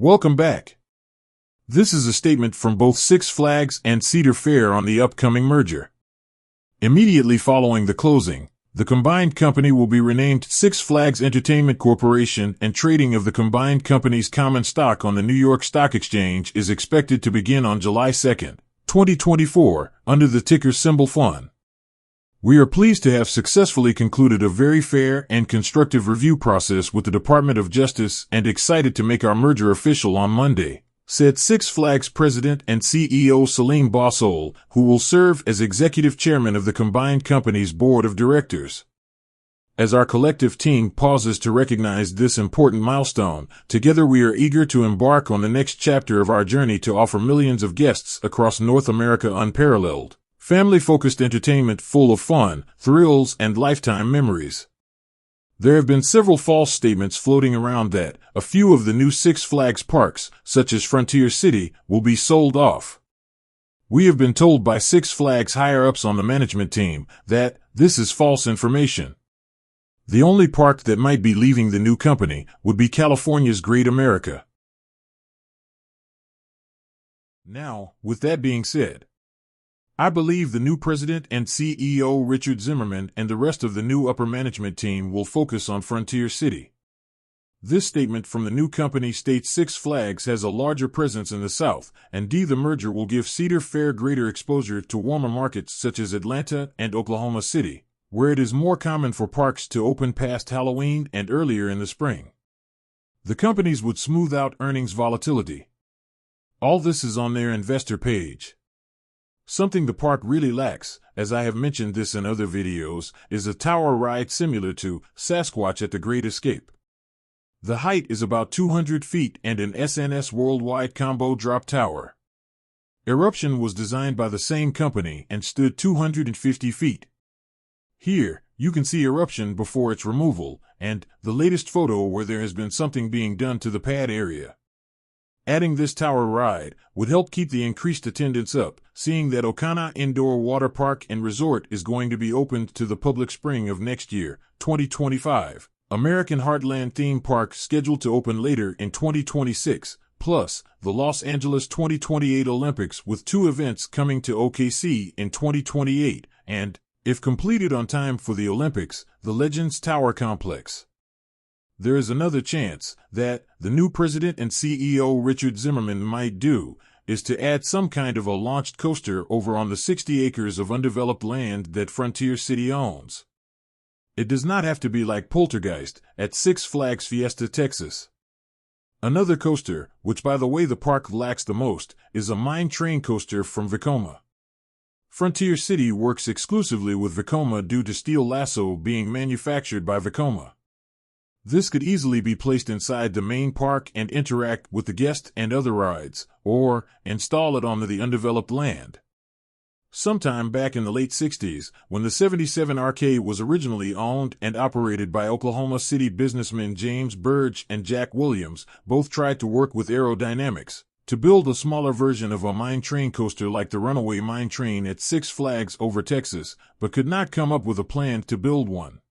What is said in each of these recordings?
Welcome back. This is a statement from both Six Flags and Cedar Fair on the upcoming merger. Immediately following the closing, the combined company will be renamed Six Flags Entertainment Corporation, and trading of the combined company's common stock on the New York Stock Exchange is expected to begin on July 2, 2024, under the ticker symbol FUN. We are pleased to have successfully concluded a very fair and constructive review process with the Department of Justice and excited to make our merger official on Monday, said Six Flags President and CEO Celine Bossol, who will serve as executive chairman of the combined company's board of directors. As our collective team pauses to recognize this important milestone, together we are eager to embark on the next chapter of our journey to offer millions of guests across North America unparalleled, family-focused entertainment full of fun, thrills, and lifetime memories. There have been several false statements floating around that a few of the new Six Flags parks, such as Frontier City, will be sold off. We have been told by Six Flags higher-ups on the management team that this is false information. The only park that might be leaving the new company would be California's Great America. Now, with that being said, I believe the new president and CEO Richard Zimmerman and the rest of the new upper management team will focus on Frontier City. This statement from the new company states Six Flags has a larger presence in the South, and the merger will give Cedar Fair greater exposure to warmer markets such as Atlanta and Oklahoma City, where it is more common for parks to open past Halloween and earlier in the spring. The companies would smooth out earnings volatility. All this is on their investor page. Something the park really lacks, as I have mentioned this in other videos, is a tower ride similar to Sasquatch at the Great Escape. The height is about 200 feet and an SNS Worldwide Combo Drop Tower. Eruption was designed by the same company and stood 250 feet. Here, you can see Eruption before its removal, and the latest photo where there has been something being done to the pad area. Adding this tower ride would help keep the increased attendance up, seeing that Okana Indoor Water Park and Resort is going to be opened to the public spring of next year, 2025. American Heartland Theme Park scheduled to open later in 2026, plus the Los Angeles 2028 Olympics with 2 events coming to OKC in 2028, and, if completed on time for the Olympics, the Legends Tower Complex. There is another chance that the new president and CEO Richard Zimmerman might do is to add some kind of a launched coaster over on the 60 acres of undeveloped land that Frontier City owns. It does not have to be like Poltergeist at Six Flags Fiesta, Texas. Another coaster, which by the way the park lacks the most, is a mine train coaster from Vekoma. Frontier City works exclusively with Vekoma due to Steel Lasso being manufactured by Vekoma. This could easily be placed inside the main park and interact with the guest and other rides, or install it on the undeveloped land. Sometime back in the late 60s, when the 77 Arcade was originally owned and operated by Oklahoma City businessmen James Burge and Jack Williams, both tried to work with aerodynamics to build a smaller version of a mine train coaster like the Runaway Mine Train at Six Flags over Texas, but could not come up with a plan to build one.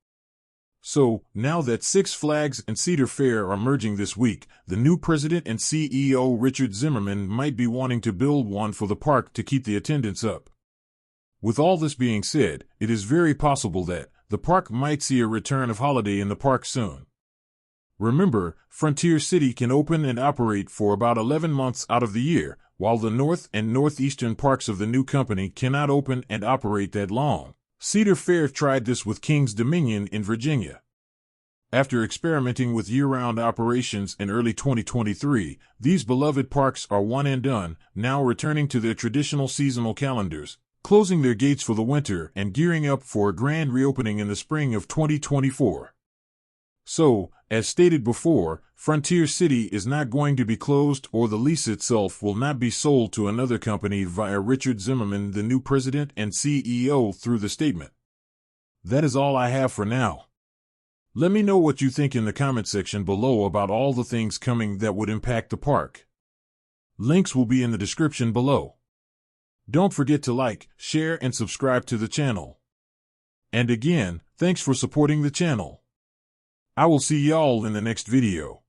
So, now that Six Flags and Cedar Fair are merging this week, the new president and CEO Richard Zimmerman might be wanting to build one for the park to keep the attendance up. With all this being said, it is very possible that the park might see a return of holiday in the park soon. Remember, Frontier City can open and operate for about 11 months out of the year, while the north and northeastern parks of the new company cannot open and operate that long. Cedar Fair tried this with Kings Dominion in Virginia. After experimenting with year-round operations in early 2023, these beloved parks are one and done, now returning to their traditional seasonal calendars, closing their gates for the winter and gearing up for a grand reopening in the spring of 2024. So, as stated before, Frontier City is not going to be closed, or the lease itself will not be sold to another company via Richard Zimmerman, the new president and CEO, through the statement. That is all I have for now. Let me know what you think in the comment section below about all the things coming that would impact the park. Links will be in the description below. Don't forget to like, share, and subscribe to the channel. And again, thanks for supporting the channel. I will see y'all in the next video.